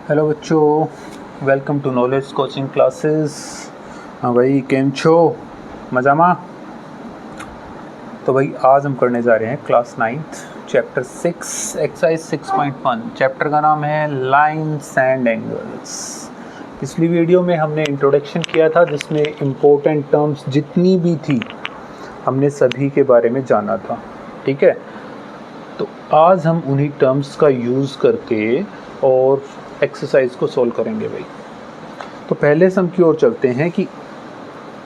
Hello बच्चों, welcome to knowledge coaching classes. हाँ भाई, केम छो मजामा। तो भाई आज हम करने जा रहे हैं class 9th chapter 6 exercise 6.1। Chapter का नाम है लाइन्स एंड एंगल्स। पिछली वीडियो में हमने इंट्रोडक्शन किया था जिसमें इम्पोर्टेंट टर्म्स जितनी भी थी हमने सभी के बारे में जाना था। ठीक है, तो आज हम उन्हीं टर्म्स का यूज़ करके और एक्सरसाइज को सॉल्व करेंगे भाई। तो पहले से हम की ओर चलते हैं कि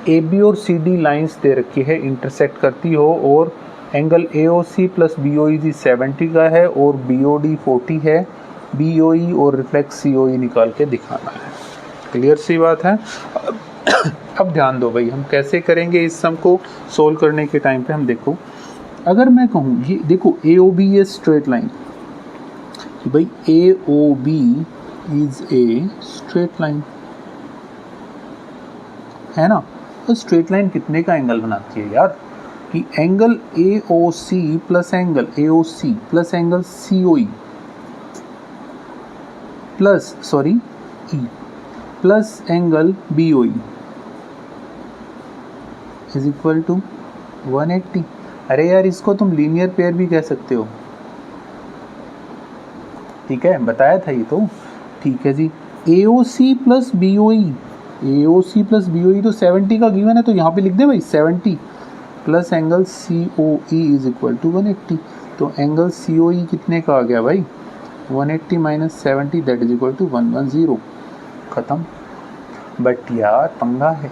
ए बी और सी डी लाइन्स दे रखी है, इंटरसेक्ट करती हो, और angle A O C plus B O E G 70 का है और बी ओ डी 40 है। बी ओ ई और रिफ्लेक्स सी ओ ई निकाल के दिखाना है। क्लियर सी बात है। अब ध्यान दो भाई, हम कैसे करेंगे इस सम को सोल्व करने के टाइम पे। हम देखो, अगर मैं कहूँ ये देखो ए ओ बी ये स्ट्रेट लाइन, भाई A O B is a straight line है ना। तो स्ट्रेट लाइन कितने का एंगल बनाती है यार, कि angle A O C plus angle A O C plus angle C O E plus sorry E plus angle B O E is equal to 180। अरे यार, इसको तुम लीनियर पेयर भी कह सकते हो। ठीक है, बताया था ये तो। ठीक है जी, ए O C plus B O ई, ए O C plus B O ई तो 70 का गिवन है, तो यहाँ पे लिख दे भाई 70 plus angle C O E is equal to 180। तो एंगल सी ओ ई कितने का आ गया भाई, 180 minus 70 that is equal to 110। ख़त्म। बट यार पंगा है,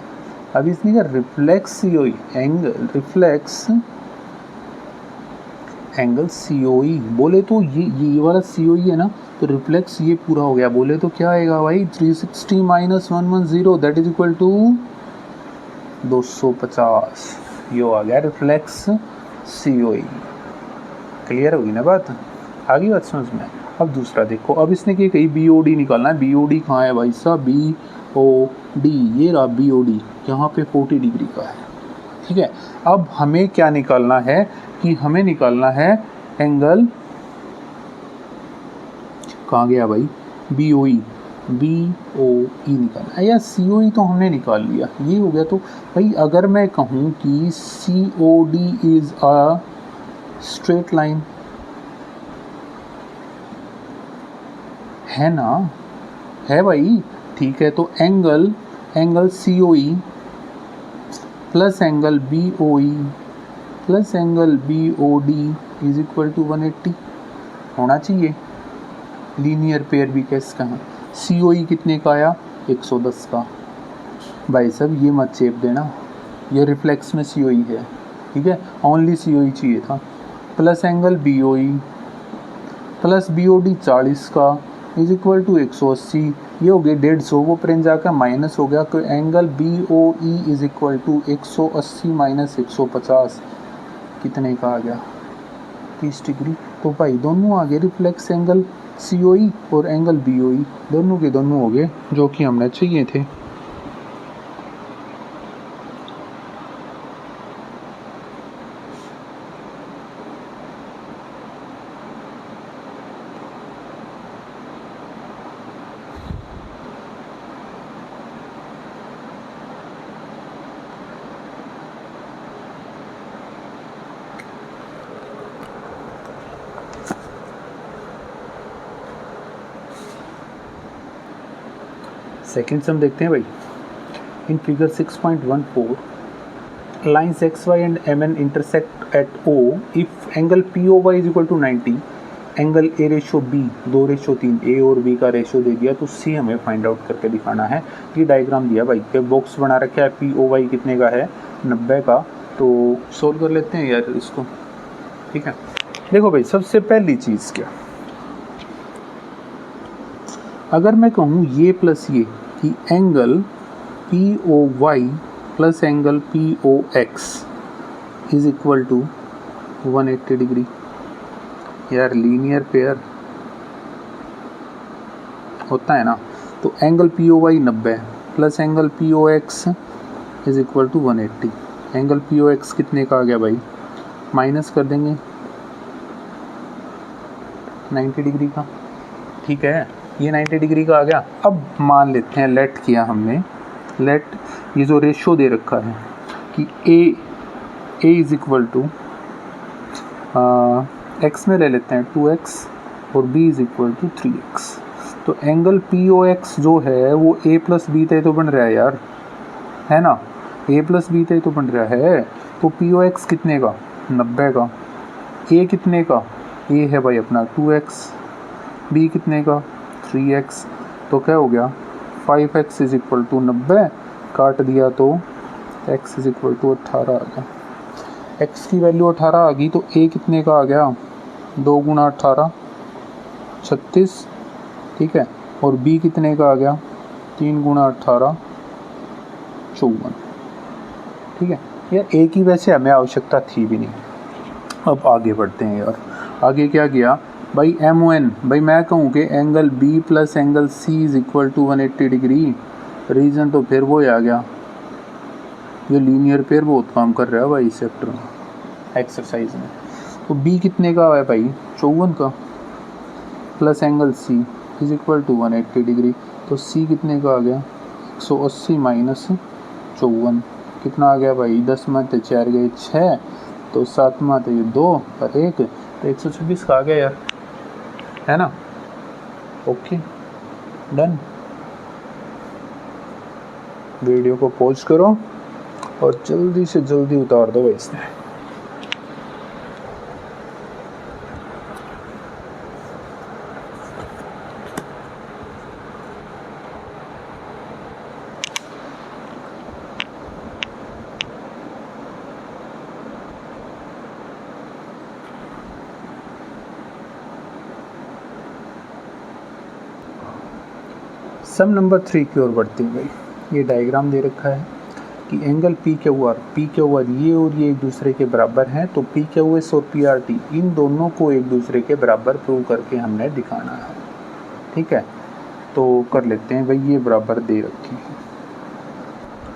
अब इसने का reflex C O E angle reflex angle C O E बोले तो ये वाला सी ओ ई है ना, तो रिफ्लेक्स ये पूरा हो गया। बोले तो क्या आएगा भाई, 360 minus 110 that is equal to 250। ये आ गया रिफ्लेक्स सी ओ ई। क्लियर होगी ना बात, आ गई बात समझ में। अब दूसरा देखो, अब इसने क्या कही, बी ओ डी निकालना है। बी ओ डी कहाँ है भाई साहब, बी ओ डी ये रहा बी ओ डी, यहाँ पे 40 डिग्री का है। ठीक है, अब हमें क्या निकालना है कि हमें निकालना है एंगल, कहाँ गया भाई, बी ओ ई, बी ओ ई निकालना है। या सी ओ ई तो हमने निकाल लिया, ये हो गया। तो भाई अगर मैं कहूँ कि C O D is a straight line, है ना, है भाई। ठीक है, तो angle C O E plus angle B O E plus angle B O D is equal to 180 होना चाहिए। लीनियर पेयर भी कैसे कहाँ, सी ओ ई कितने का आया, 110 का। भाई साहब ये मत चेप देना, ये रिफ्लेक्स में सी ओ ई है। ठीक है, ओनली सी ओ ई चाहिए था। Plus angle B O E plus B O D 40 का इज इक्वल टू 180। ये हो गया 150, वो प्रेम जाकर माइनस हो गया, तो angle B O E is equal to 180 minus 150 कितने का आ गया, 30 डिग्री। तो भाई दोनों आ गए, रिफ्लेक्स एंगल सी ओ ई और एंगल बी ओ ई दोनों के दोनों हो गए जो कि हमने चाहिए थे। सेकेंड सम देखते हैं भाई। In figure 6.14 lines X Y and M N intersect at O if angle P O Y is equal to 90, angle A ratio B 2:3, A और बी का रेशो दे दिया, तो सी हमें फाइंड आउट करके दिखाना है। ये डायग्राम दिया भाई, पे बॉक्स बना रखा है, पी ओ वाई कितने का है, 90 का। तो सोल्व कर लेते हैं यार इसको। ठीक है, देखो भाई सबसे पहली चीज़ क्या, अगर मैं कहूँ ये प्लस ये कि angle P O Y plus angle P O X is equal to 180 degree, यार लीनियर पेयर होता है ना। तो angle P O Y 90 plus angle P O X is equal to 180। Angle P O X कितने का आ गया भाई, minus कर देंगे 90 डिग्री का। ठीक है, ये 90 डिग्री का आ गया। अब मान लेते हैं, लेट किया हमने, लेट ये जो रेशो दे रखा है कि ए इज इक्वल टू एक्स में ले लेते हैं 2x और b is equal to 3x। तो एंगल POX जो है वो a प्लस बी तय तो बन रहा है यार, है ना, a प्लस बी तय तो बन रहा है। तो POX कितने का, 90 का। a कितने का, a है भाई अपना 2x, b कितने का 3x। तो क्या हो गया 5x इज इक्वल टू 90, काट दिया तो x इज इक्वल टू 18 आ गया। x की वैल्यू 18 आ गई तो a कितने का आ गया, 2 गुना 18 36, ठीक है। और b कितने का आ गया, 3 गुना 18 54, ठीक है। यार a की वैसे हमें आवश्यकता थी भी नहीं। अब आगे बढ़ते हैं यार, आगे क्या किया भाई, MON, भाई मैं कहूँ कि angle B plus angle C is equal to 180 degree. Reason तो फिर वो आ गया, ये लीनियर पेयर बहुत काम कर रहा है भाई इस चैप्टर में, एक्सरसाइज में। तो B कितने का है भाई, 54 का, plus angle C is equal to 180 degree. तो C कितने का आ गया, 180 माइनस 54 कितना आ गया भाई, 10 में तो 4 गए 6, तो 7 में तो ये 2 और 1, तो 126 का आ गया यार, है ना। Okay done. वीडियो को पॉज करो और जल्दी से जल्दी उतार दो भाई इसमें। सम नंबर 3 की ओर बढ़ते हैं भाई। ये डायग्राम दे रखा है कि एंगल PQR ये और ये एक दूसरे के बराबर हैं। तो PQS और PRT इन दोनों को एक दूसरे के बराबर प्रूव करके हमने दिखाना है, ठीक है। तो कर लेते हैं भाई, ये बराबर दे रखी है,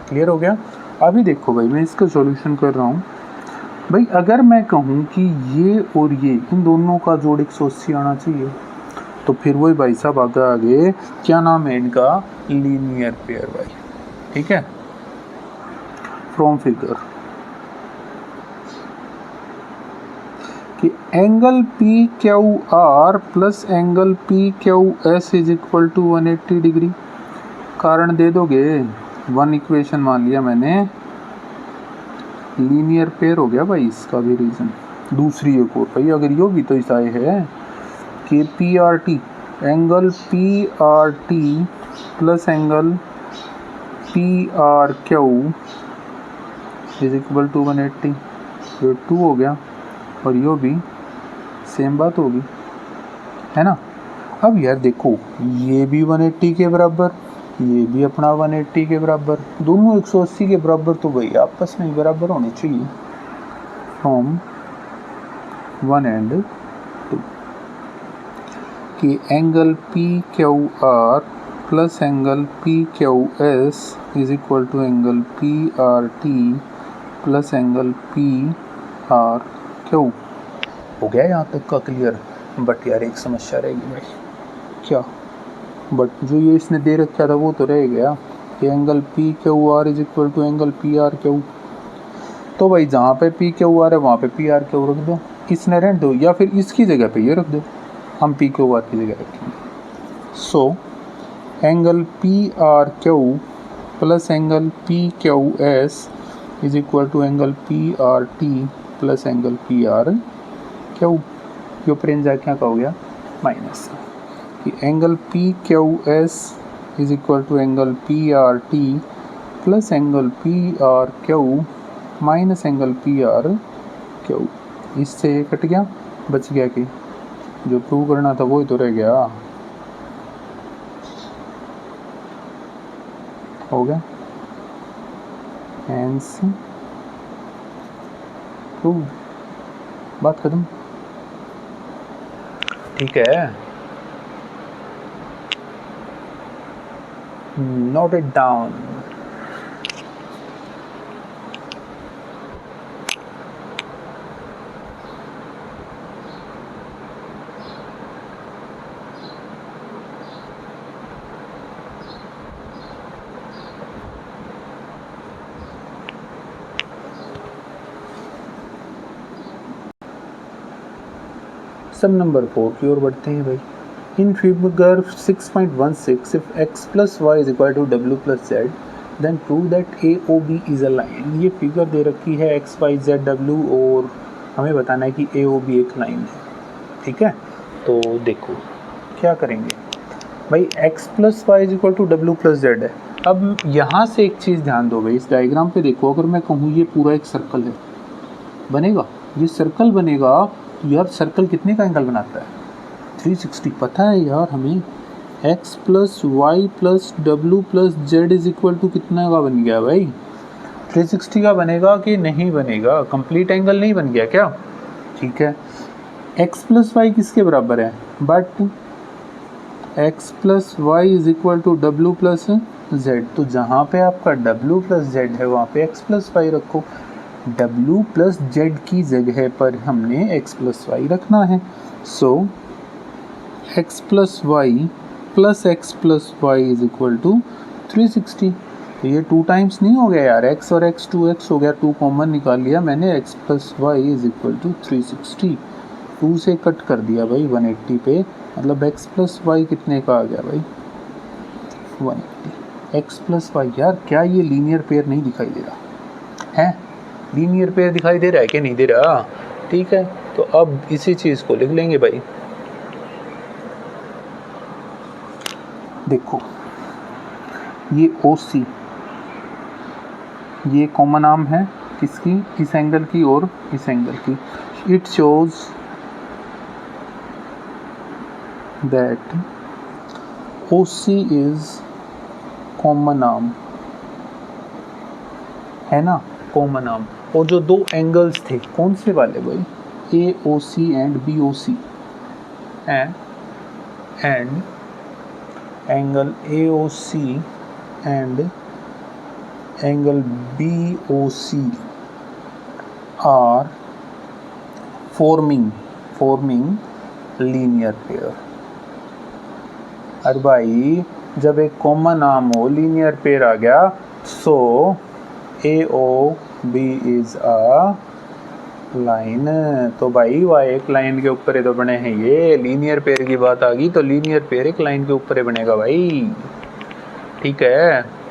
क्लियर हो गया। अभी देखो भाई, मैं इसका सॉल्यूशन कर रहा हूँ भाई। अगर मैं कहूँ कि ये और ये इन दोनों का जोड़ 180 आना चाहिए, तो फिर वही भाई साहब आगे क्या नाम है इनका, लीनियर पेयर भाई, ठीक है। फ्रॉम फिगर कि angle PQR plus angle PQS is equal to 180 degree. कारण दे दोगे, वन इक्वेशन मान लिया मैंने, लीनियर पेयर हो गया भाई इसका भी रीजन। दूसरी एक और भाई, अगर यो भी तो ऐसा है कि PRT angle PRT plus angle PRQ is equal to 180, ये 2 हो गया और यो भी सेम बात होगी, है ना। अब यार देखो, ये भी 180 के बराबर, ये भी अपना 180 के बराबर, दोनों 180 के बराबर, तो भाई आपस में बराबर होने चाहिए फ्रॉम 1 एंड 2 कि angle PQR plus angle PQS is equal to angle PRT plus angle PRQ। हो गया यहाँ तक का क्लियर। बट यार एक समस्या रहेगी भाई, क्या, बट जो ये इसने दे रखा था वो तो रह गया कि angle PQR is equal to angle PRQ। तो भाई जहाँ पे PQR है वहाँ पे PRQ रख दो, इसने रहने दो, या फिर इसकी जगह पे ये रख दो, हम PQR की जगह रखेंगे। So angle PRQ plus angle PQS is equal to angle PRT plus angle PRQ। यो प्रेंजा क्या का हो गया, माइनस कि angle PQS is equal to angle PRT plus angle PRQ minus angle PRQ। इससे कट गया, बच गया कि जो प्रूव करना था वो ही तो रह गया, हो गया हैंस प्रूव, बात खत्म, ठीक है। Note it down. सब नंबर 4 की ओर बढ़ते हैं भाई। In figure 6.16 if x plus Y is equal to w plus Z then prove that A O B is a line. ये फिगर दे रखी है x y z w और हमें बताना है कि ए ओ बी एक लाइन है। ठीक है, तो देखो क्या करेंगे भाई, x plus Y is equal to w plus Z है। अब यहाँ से एक चीज़ ध्यान दो भाई, इस डायग्राम पे देखो, अगर मैं कहूँ ये पूरा एक सर्कल है, बनेगा, ये सर्कल बनेगा तो यार सर्कल कितने का एंगल बनाता है? 360। पता है यार हमें x plus Y plus W plus Z is equal to कितना का बन गया भाई? 360 का बनेगा कि नहीं बनेगा? कंप्लीट एंगल नहीं बन गया क्या? ठीक है, x प्लस वाई किसके बराबर है? But x plus Y is equal to W plus Z. तो जहाँ पे आपका w प्लस जेड है वहाँ पे x प्लस वाई रखो। w प्लस जेड की जगह पर हमने x प्लस वाई रखना है। So x plus Y plus X plus Y is equal to 360। तो ये 2 टाइम्स नहीं हो गया यार, x और x 2x हो गया, 2 कॉमन निकाल लिया मैंने, x plus Y is equal to 360। 2 से कट कर दिया भाई 180 पे, मतलब x प्लस वाई कितने का आ गया भाई? 180। x प्लस वाई, यार क्या ये लीनियर पेयर नहीं दिखाई दे रहा है? लीनियर पेयर दिखाई दे रहा है कि नहीं दे रहा? ठीक है, तो अब इसी चीज़ को लिख लेंगे भाई। देखो ये OC, ये कॉमन आर्म है किसकी? इस एंगल की और इस एंगल की। It shows that OC is common arm, है ना, कॉमन आर्म। और जो 2 एंगल्स थे कौन से वाले भाई? AOC and BOC, and angle AOC and angle BOC are forming linear pair। अरे भाई जब एक कॉमन आर्म हो, लीनियर पेयर आ गया, सो AOB इज अ लाइन। तो भाई वह एक लाइन के ऊपर ही तो बने हैं, ये लीनियर पेयर की बात आ गई तो लीनियर पेयर एक लाइन के ऊपर ही बनेगा भाई। ठीक है,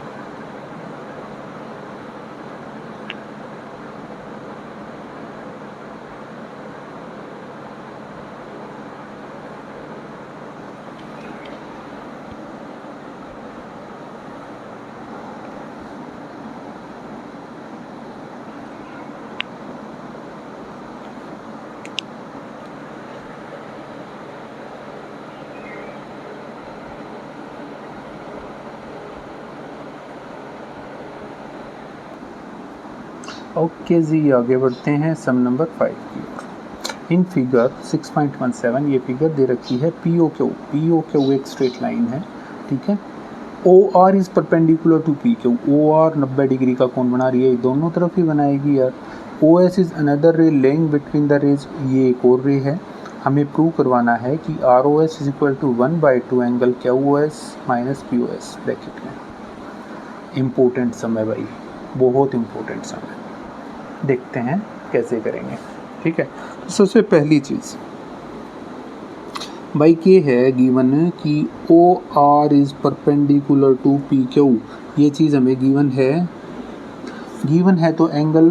ओके जी, आगे बढ़ते हैं सम नंबर 5 की ओर। इन फिगर 6.17 ये फिगर दे रखी है POQ एक स्ट्रेट लाइन है। ठीक है, OR is perpendicular to PQ। OR 90 degree का कोण बना रही है, दोनों तरफ ही बनाएगी यार। OS is another ray lying between the rays, ये एक और रे है। हमें प्रूव करवाना है कि ROS is equal to 1/2 angle QOS minus POS bracket में। इम्पोर्टेंट सम है भाई, बहुत इम्पोर्टेंट सम है, देखते हैं कैसे करेंगे। ठीक है, तो सबसे पहली चीज़ भाई ये है गिवन कि OR is perpendicular to PQ। ये चीज़ हमें गिवन है तो एंगल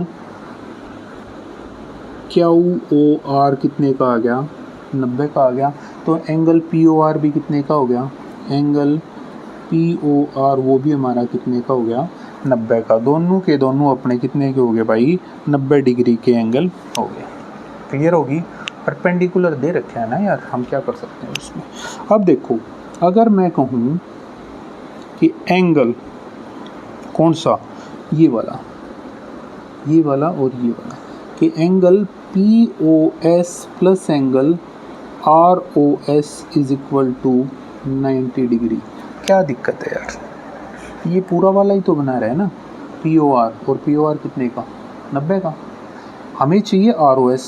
QOR कितने का आ गया? 90 का आ गया। तो एंगल POR भी कितने का हो गया? एंगल POR वो भी हमारा कितने का हो गया? 90 का। दोनों के दोनों अपने कितने के हो गए भाई? 90 डिग्री के एंगल हो गए। क्लियर होगी? परपेंडिकुलर दे रखे हैं ना यार, हम क्या कर सकते हैं उसमें। अब देखो, अगर मैं कहूँ कि एंगल कौन सा, ये वाला और ये वाला, कि angle POS plus angle ROS is equal to 90 degree, क्या दिक्कत है यार? ये पूरा वाला ही तो बना रहा है ना POR, और POR कितने का? 90 का। हमें चाहिए ROS,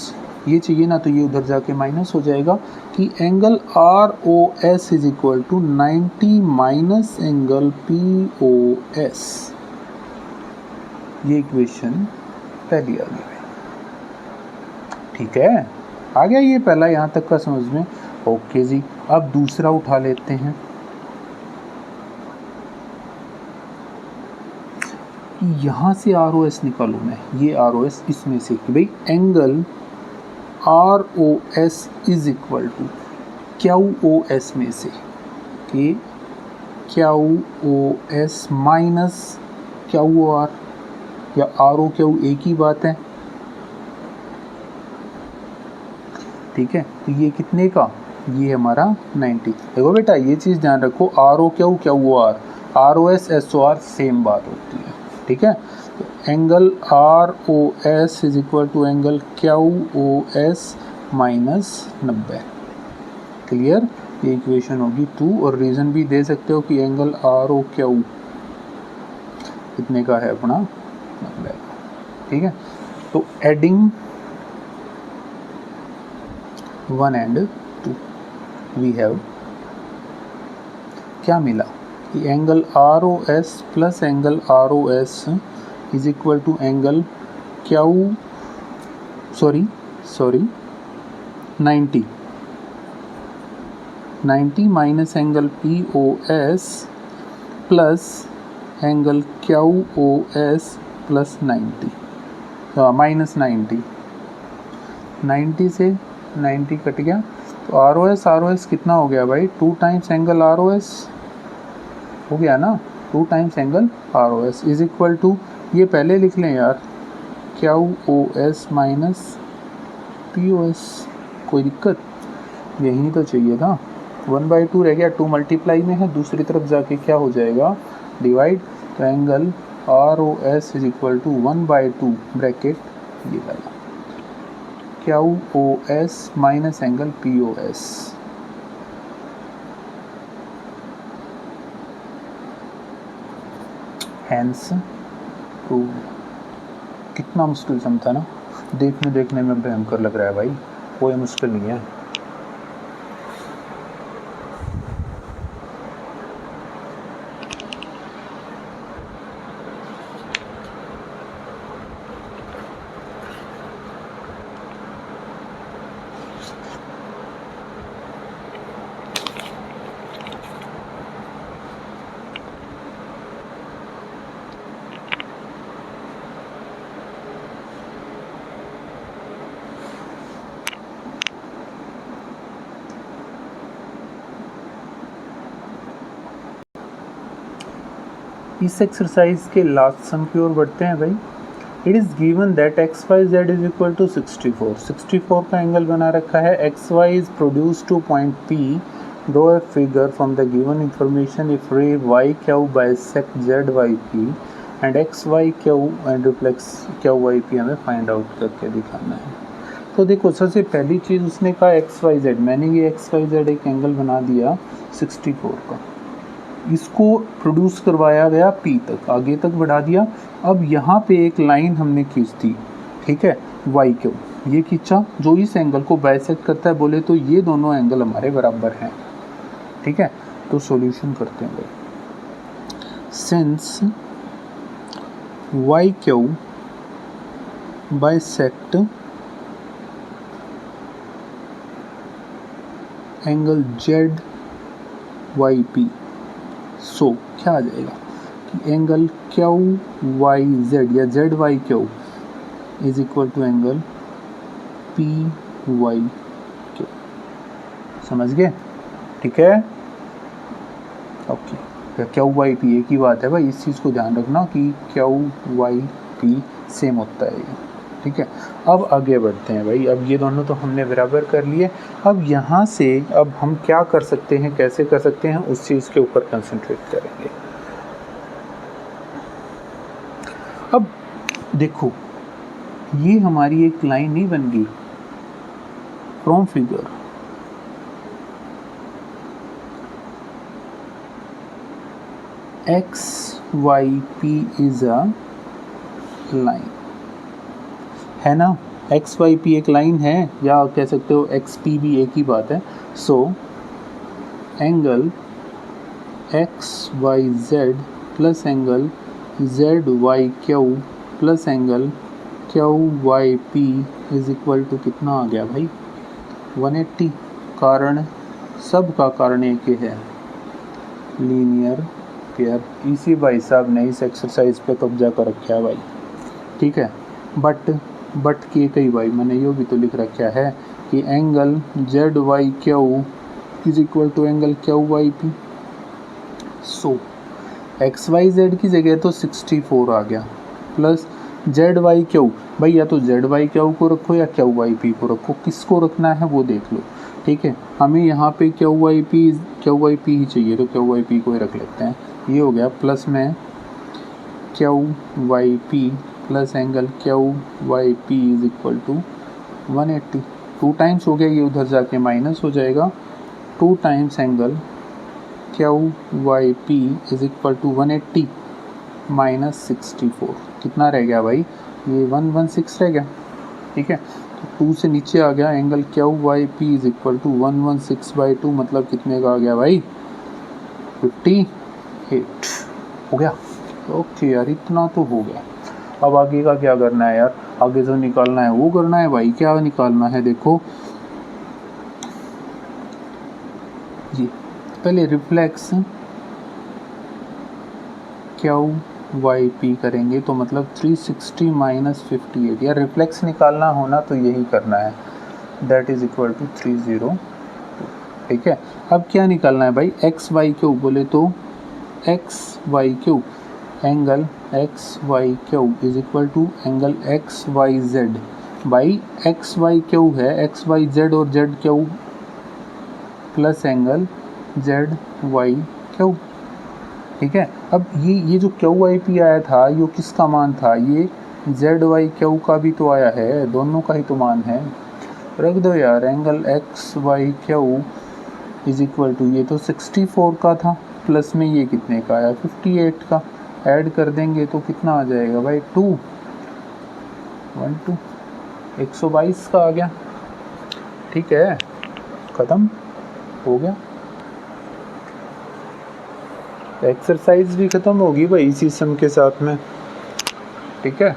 ये चाहिए ना, तो ये उधर जाके माइनस हो जाएगा कि angle ROS is equal to 90 minus angle POS। ये इक्वेशन पहली आ गई। ठीक है, आ गया ये पहला यहाँ तक का समझ में? ओके जी, अब दूसरा उठा लेते हैं। यहाँ से आर ओ एस निकालूँ मैं, ये आर ओ एस इसमें से कि भाई angle R O S is equal to Q O S में से कि Q O S minus Q R या आर ओ क्यू एक ही बात है, ठीक है। तो ये कितने का, ये हमारा 90। देखो बेटा ये चीज़ ध्यान रखो, R O Q Q R O S S O R same बात होती है, ठीक है। तो angle R O S is equal to angle Q O S minus 90। Clear? ये इक्वेशन होगी 2 और रीज़न भी दे सकते हो कि एंगल आर ओ क्यू कितने का है अपना 90, ठीक है। तो एडिंग 1 and 2 वी हैव क्या मिला कि angle R O S plus angle R O S is equal to angle Q 90 minus angle P O S plus angle Q O S plus 90 minus 90 से 90 कट गया। तो are O S कितना हो गया भाई? 2 times angle R O S हो गया ना, 2 times angle R O S is equal to, ये पहले लिख लें यार, Q O S minus P O S. कोई दिक्कत? यही तो चाहिए था। 1/2 रह गया, 2 मल्टीप्लाई में है, दूसरी तरफ जाके क्या हो जाएगा? डिवाइड। तो angle R O S is equal to 1/2 bracket ये वाला Q O S minus angle P O S. Hence prove. कितना मुश्किल सम था ना, देखने में भयंकर लग रहा है भाई, कोई मुश्किल नहीं है। इस एक्सरसाइज के लास्ट सम की ओर बढ़ते हैं भाई। It is given that X Y Z is equal to 64 का एंगल बना रखा है। X Y is produce to point P, draw a figure from the given information if ray Y Q bisect Z Y P and X Y Q and reflex Q Y P हमें find out करके दिखाना है। तो देखो सबसे पहली चीज़ उसने कहा एक्स वाई जेड, मैंने ये एक्स वाई जेड एक एंगल बना दिया 64 का, इसको प्रोड्यूस करवाया गया पी तक, आगे तक बढ़ा दिया। अब यहाँ पे एक लाइन हमने खींच दी, ठीक है, वाई क्यू ये खींचा जो इस एंगल को बाइसेक्ट करता है। बोले तो ये दोनों एंगल हमारे बराबर हैं, ठीक है। तो सॉल्यूशन करते हैं भाई। Since Y Q bisect angle Z Y P, so क्या आ जाएगा कि एंगल क्यू वाई जेड या Z Y Q is equal to angle P Y Q. समझ गए? ठीक है, ओके। क्यू वाई पी एक ही बात है भाई, इस चीज़ को ध्यान रखना कि क्यू वाई पी सेम होता है ये, ठीक है। अब आगे बढ़ते हैं भाई। अब ये दोनों तो हमने बराबर कर लिए। अब यहाँ से अब हम क्या कर सकते हैं, कैसे कर सकते हैं, उस चीज़ के ऊपर कंसंट्रेट करेंगे। अब देखो ये हमारी एक लाइन नहीं बन गई from figure, X Y P is a line, है ना। एक्स वाई पी एक लाइन है, या कह सकते हो एक्स पी भी एक ही बात है। So angle X Y Z plus angle Z Y Q plus angle Q Y P is equal to कितना आ गया भाई? 180। कारण सब का कारण एक ही है, लीनियर पेयर। इसी भाई साहब ने इस एक्सरसाइज पे कब्जा कर रखा है भाई, ठीक है। बट के कई भाई मैंने यो भी तो लिख रखा है कि angle Z Y Q is equal to angle Q Y P. So X Y Z की जगह तो 64 आ गया, प्लस जेड वाई क्यू। भाई या तो जेड वाई क्यू को रखो या क्यू वाई पी को रखो, किसको रखना है वो देख लो, ठीक है। हमें यहाँ पे क्यू वाई पी ही चाहिए, तो क्यू वाई पी को ही रख लेते हैं। ये हो गया प्लस में Q Y P plus angle Q Y P is equal to 180। 2 times हो गया, ये उधर जाके माइनस हो जाएगा। 2 times angle Q Y P is equal to 180 minus 64। कितना रह गया भाई, ये 116 रह गया, ठीक है। तो 2 से नीचे आ गया, angle Q Y P is equal to 116/2, मतलब कितने का आ गया भाई, 58 हो गया। ओके यार, इतना तो हो गया। अब आगे का क्या करना है यार, आगे जो निकालना है वो करना है भाई। क्या निकालना है, देखो जी, पहले रिफ्लेक्स क्यू वाई पी करेंगे तो मतलब 360 माइनस 58। यार रिफ्लेक्स निकालना होना तो यही करना है, दैट इज इक्वल टू 302, ठीक है। अब क्या निकालना है भाई, एक्स वाई क्यू बोले तो X Y Q, angle X Y Q is equal to angle X Y Z. भाई एक्स वाई क्यू है, एक्स वाई जेड और Z Q plus angle Z Y Q, ठीक है। अब ये जो क्यू वाई पी आया था, ये किसका मान था, ये जेड वाई क्यू का भी तो आया है, दोनों का ही तो मान है। रख दो यार, angle X Y Q is equal to, ये तो 64 का था, प्लस में ये कितने का आया, 58 का। ऐड कर देंगे तो कितना आ जाएगा भाई, 122 का आ गया, ठीक है। ख़त्म हो गया, एक्सरसाइज भी ख़त्म होगी भाई इसी सम के साथ में, ठीक है।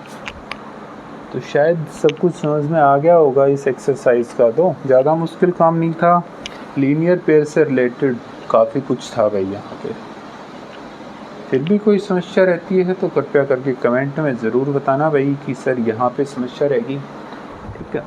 तो शायद सब कुछ समझ में आ गया होगा इस एक्सरसाइज का, तो ज़्यादा मुश्किल काम नहीं था, लीनियर पेयर से रिलेटेड काफ़ी कुछ था भाई यहाँ पे। फिर भी कोई समस्या रहती है तो कृपया करके कमेंट में ज़रूर बताना भाई कि सर यहाँ पे समस्या रहेगी, ठीक है।